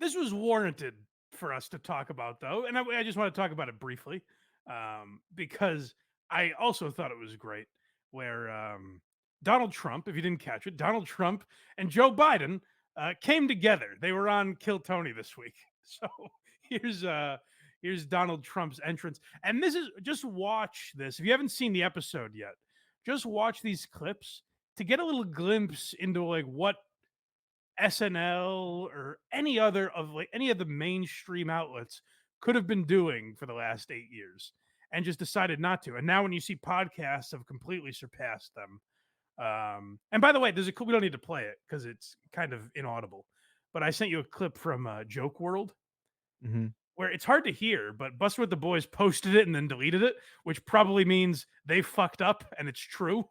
this was warranted for us to talk about, though, and I just want to talk about it briefly, because I also thought it was great. Where Donald Trump, if you didn't catch it, Donald Trump and Joe Biden came together. They were on Kill Tony this week. So here's here's Donald Trump's entrance, and this is just watch this. If you haven't seen the episode yet, just watch these clips to get a little glimpse into like what SNL or any of the mainstream outlets could have been doing for the last 8 years and just decided not to. And now when you see podcasts have completely surpassed them. And by the way, there's a clip, we don't need to play it because it's kind of inaudible. But I sent you a clip from Joke World Mhm. where it's hard to hear, but Buster with the Boys posted it and then deleted it, which probably means they fucked up and it's true.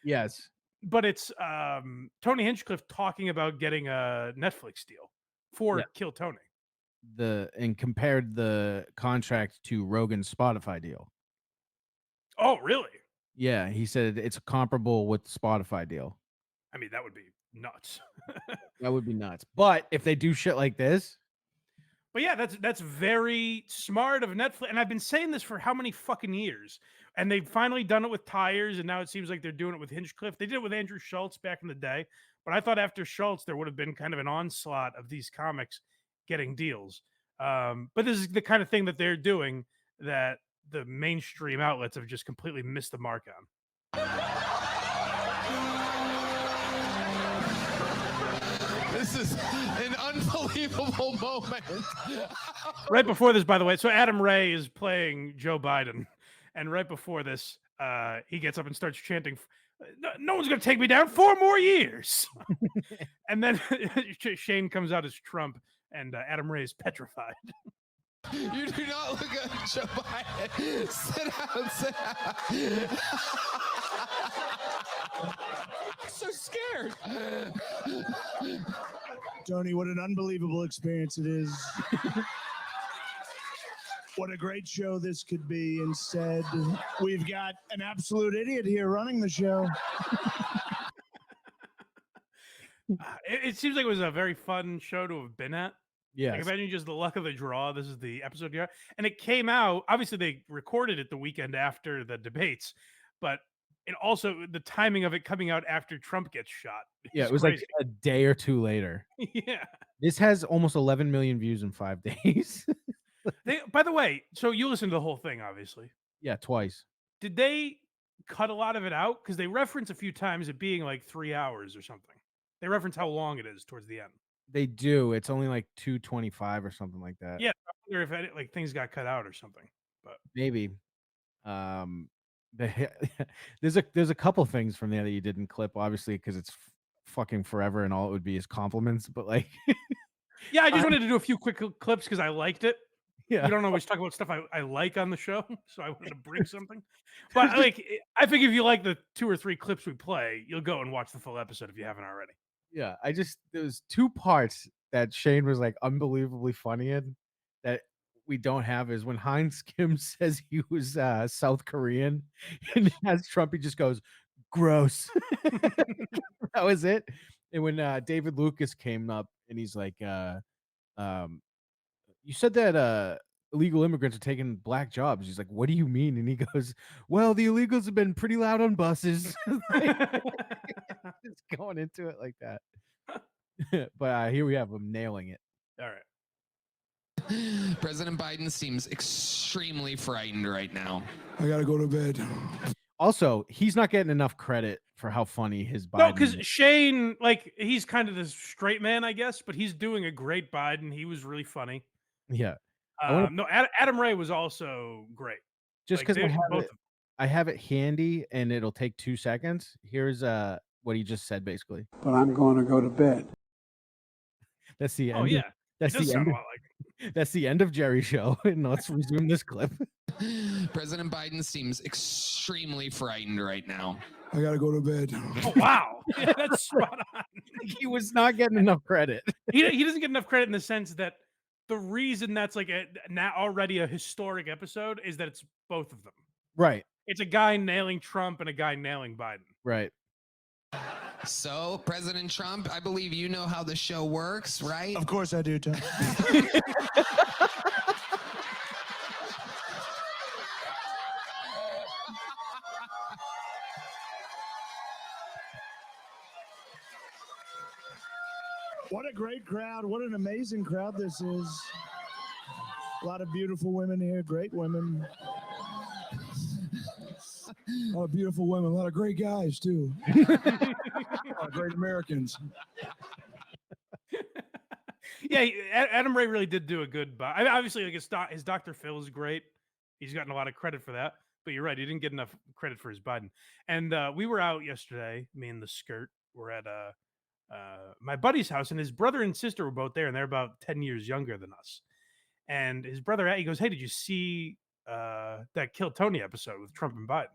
Yes. But it's Tony Hinchcliffe talking about getting a Netflix deal Yeah. for Kill Tony. And compared the contract to Rogan's Spotify deal. Oh, really? Yeah, he said it's comparable with Spotify deal. I mean, that would be nuts. That would be nuts. But if they do shit like this, But yeah, that's very smart of Netflix. And I've been saying this for how many fucking years? And they've finally done it with Tires, and now it seems like they're doing it with Hinchcliffe. They did it with Andrew Schultz back in the day, but I thought after Schultz there would have been kind of an onslaught of these comics getting deals. But this is the kind of thing that they're doing that the mainstream outlets have just completely missed the mark on. This is an unbelievable moment. Right before this, by the way, so Adam Ray is playing Joe Biden, and right before this, he gets up and starts chanting, No one's going to take me down 4 more years." And then Shane comes out as Trump, and Adam Ray is petrified. You do not look at Joe Biden. Sit down, sit down. I'm so scared. Tony, what an unbelievable experience it is. What a great show this could be. Instead, we've got an absolute idiot here running the show. It seems like it was a very fun show to have been at. Like, yes. imagine just the luck of the draw. This is the episode here. And it came out, obviously, they recorded it the weekend after the debates, but it also, the timing of it coming out after Trump gets shot. Yeah, is it was crazy. like a day or two later. Yeah. This has almost 11 million views in 5 days. By the way, so you listened to the whole thing, obviously. Yeah, twice. Did they cut a lot of it out? Because they reference a few times it being like 3 hours or something. They reference how long it is towards the end. They do. It's only like 2:25 or something like that. Yeah, I wonder if like things got cut out or something. But Maybe. The there's a couple things from there that you didn't clip, obviously, because it's fucking forever and all it would be is compliments. But like, yeah, I just I- wanted to do a few quick clips because I liked it. yeah, We don't always talk about stuff I like on the show, so I wanted to bring something. But like, I think if you like the 2 or 3 clips we play, you'll go and watch the full episode if you haven't already. yeah. There was two parts that Shane was like unbelievably funny in that we don't have is when Heinz Kim says he was South Korean and as Trump he just goes gross. That was it. And when David Lucas came up and he's like, um, you said that illegal immigrants are taking black jobs. He's like, what do you mean? And he goes, well, the illegals have been pretty loud on buses. Just going into it like that. But here we have him nailing it. All right. President Biden seems extremely frightened right now. I gotta go to bed. Also, he's not getting enough credit for how funny his Biden. No, because Shane, like, he's kind of this straight man, I guess, but he's doing a great Biden. He was really funny. Yeah. No, Adam Ray was also great. Just Like, because both of them. I have it handy and it'll take 2 seconds. Here's what he just said basically. But I'm going to go to bed. That's the end. Oh yeah, That's it does the sound end. a lot like. That's the end of Jerry's show. And let's resume this clip. President Biden seems extremely frightened right now. I gotta go to bed. Oh wow, yeah, that's spot on. He was not getting enough credit. He doesn't get enough credit in the sense that the reason that's like now already a historic episode is that it's both of them. Right. It's a guy nailing Trump and a guy nailing Biden. Right. So, President Trump, I believe you know how the show works, right? Of course I do, Tom. What a great crowd. What an amazing crowd this is. A lot of beautiful women here, great women. A lot of beautiful women, a lot of great guys too. A lot of great Americans. Yeah, Adam Ray really did do a good. I mean, obviously, like his Dr. Phil is great. He's gotten a lot of credit for that. But you're right, he didn't get enough credit for his Biden. And we were out yesterday. Me and the skirt were at my buddy's house, and his brother and sister were both there, and they're about 10 years younger than us. And his brother, he goes, "Hey, did you see that Kill Tony episode with Trump and Biden?"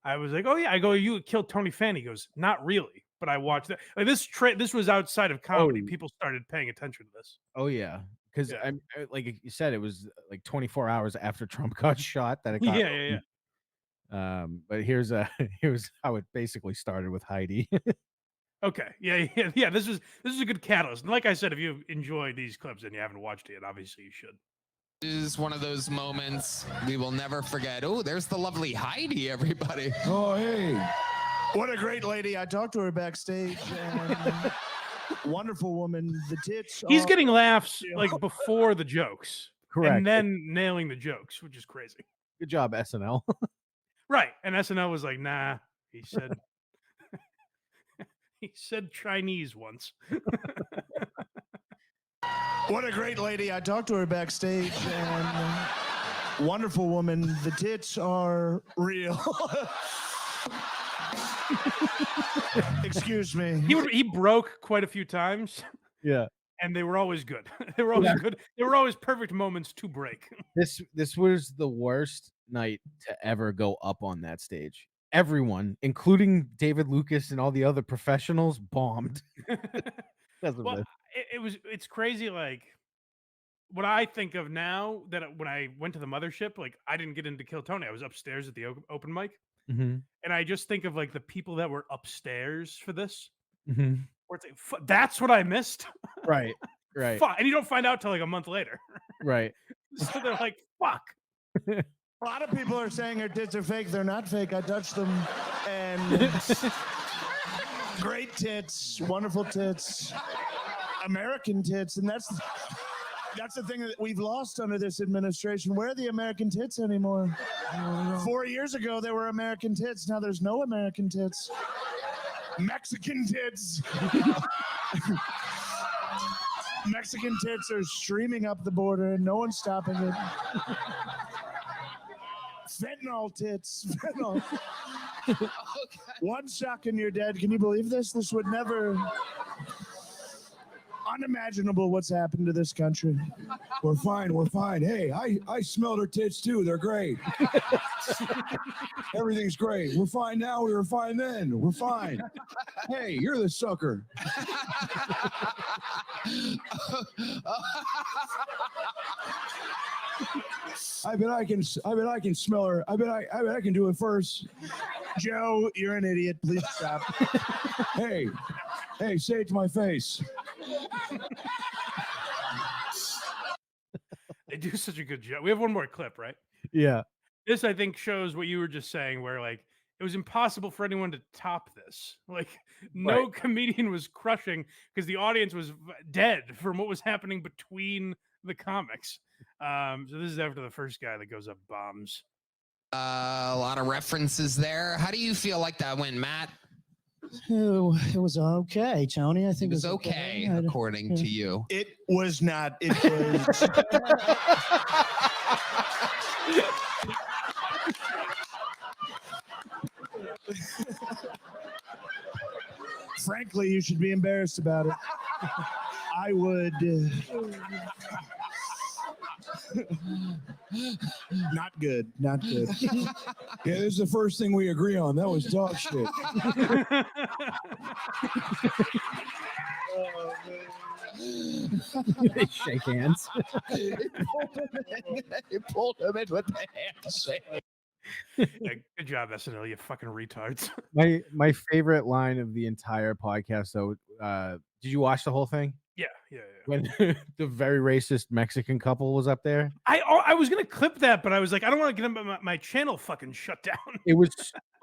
I was like, "Oh yeah." I go, "You a Kill Tony fan?" He goes, "Not really, but I watched that." Like this was outside of comedy. Oh. People started paying attention to this. Oh yeah, because Yeah. like you said, it was like 24 hours after Trump got shot that it got. Yeah. But here's here's how it basically started with Heidi. Okay. Yeah. This is a good catalyst. And like I said, if you enjoy these clips and you haven't watched it yet, obviously you should. Is one of those moments we will never forget. Oh, there's the lovely Heidi, everybody. Oh, hey. What a great lady. I talked to her backstage. And wonderful woman. The tits. He's are- getting laughs like before the jokes. Correct. And then nailing the jokes, which is crazy. Good job, SNL. Right. And SNL was like, nah, he said he said Chinese once. What a great lady. I talked to her backstage. And wonderful woman. The tits are real. Excuse me. He broke quite a few times, Yeah. and they were always good. They were always good. They were always perfect moments to break. This was the worst night to ever go up on that stage. Everyone, including David Lucas and all the other professionals, bombed. Because of Well, this. it's crazy. Like what I think of now that when I went to the mothership, like I didn't get into Kill Tony. I was upstairs at the open mic, Mhm, and I just think of like the people that were upstairs for this. mhm. Where it's like, that's what I missed. Right, right, Fuck. And you don't find out till like a month later. right. So they're like, fuck. A lot of people are saying her tits are fake. They're not fake. I touched them. And great tits, wonderful tits, American tits. And that's the thing that we've lost under this administration. Where are the American tits anymore? 4 years ago, there were American tits. Now there's no American tits. Mexican tits. Mexican tits are streaming up the border and no one's stopping it. Fentanyl tits. Fentanyl. One shock and you're dead. Can you believe this? This would never. Unimaginable what's happened to this country. We're fine. We're fine. Hey, I smelled her tits too. They're great. Everything's great. We're fine now. We were fine then. We're fine. Hey, you're the sucker. I bet I can smell her. I bet I can do it first. Joe, you're an idiot. Please stop. Hey, say it to my face. They do such a good job. We have one more clip, right? Yeah. This, I think, shows what you were just saying, where like it was impossible for anyone to top this. Like no comedian was crushing because the audience was dead from what was happening between the comics. So this is after the first guy that goes up bombs. A lot of references there. How do you feel like that went, Matt? It was okay, Tony. I think It was okay, according to you. It was not. It was. Frankly, you should be embarrassed about it. I would. Not good. Not good. Yeah, this is the first thing we agree on. That was dog shit. They shake hands. He pulled him in with the handshake. Yeah, good job, SNL, you fucking retards. My favorite line of the entire podcast, though, did you watch the whole thing? Yeah, yeah, yeah. When the very racist Mexican couple was up there? I was gonna clip that, but I was like, I don't want to get my channel fucking shut down. It was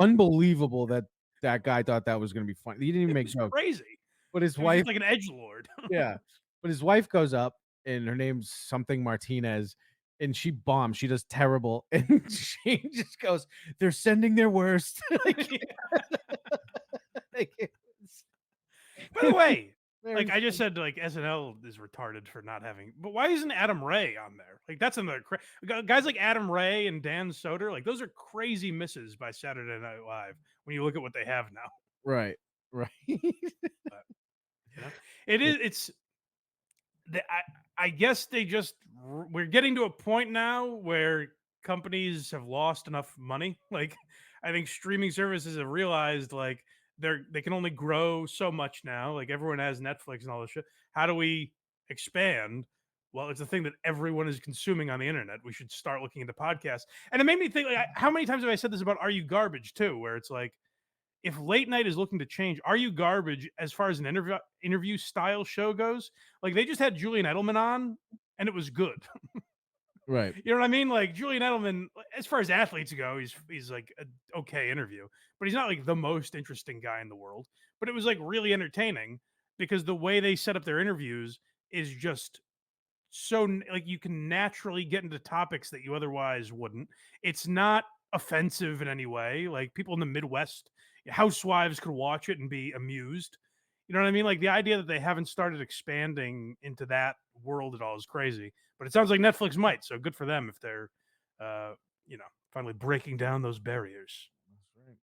unbelievable that that guy thought that was gonna be funny. He didn't even It make was jokes. crazy. But his He was wife just like an edgelord. yeah. But his wife goes up, and her name's something Martinez, and she bombs. She does terrible, and she just goes, "They're sending their worst." Like, it was By the way, very like I just funny. said, like SNL is retarded for not having. But why isn't Adam Ray on there? Like that's another guys like Adam Ray and Dan Soder. Like those are crazy misses by Saturday Night Live when you look at what they have now. Right, right. But you know, it is. It's. I guess they just we're getting to a point now where companies have lost enough money. Like I think streaming services have realized like they can only grow so much now. Like everyone has Netflix and all this shit. How do we expand? Well, it's a thing that everyone is consuming on the internet. We should start looking into podcasts. And it made me think like how many times have I said this about Are You Garbage too, where it's like if late night is looking to change, Are You Garbage as far as an interview style show goes? Like they just had Julian Edelman on, and it was good. Right. You know what I mean? Like Julian Edelman, as far as athletes go, he's like an okay interview, but he's not like the most interesting guy in the world. But it was like really entertaining because the way they set up their interviews is just so like you can naturally get into topics that you otherwise wouldn't. It's not offensive in any way. Like people in the Midwest, housewives could watch it and be amused. You know what I mean? Like the idea that they haven't started expanding into that world at all is crazy. But it sounds like Netflix might. So good for them if they're, uh, finally breaking down those barriers.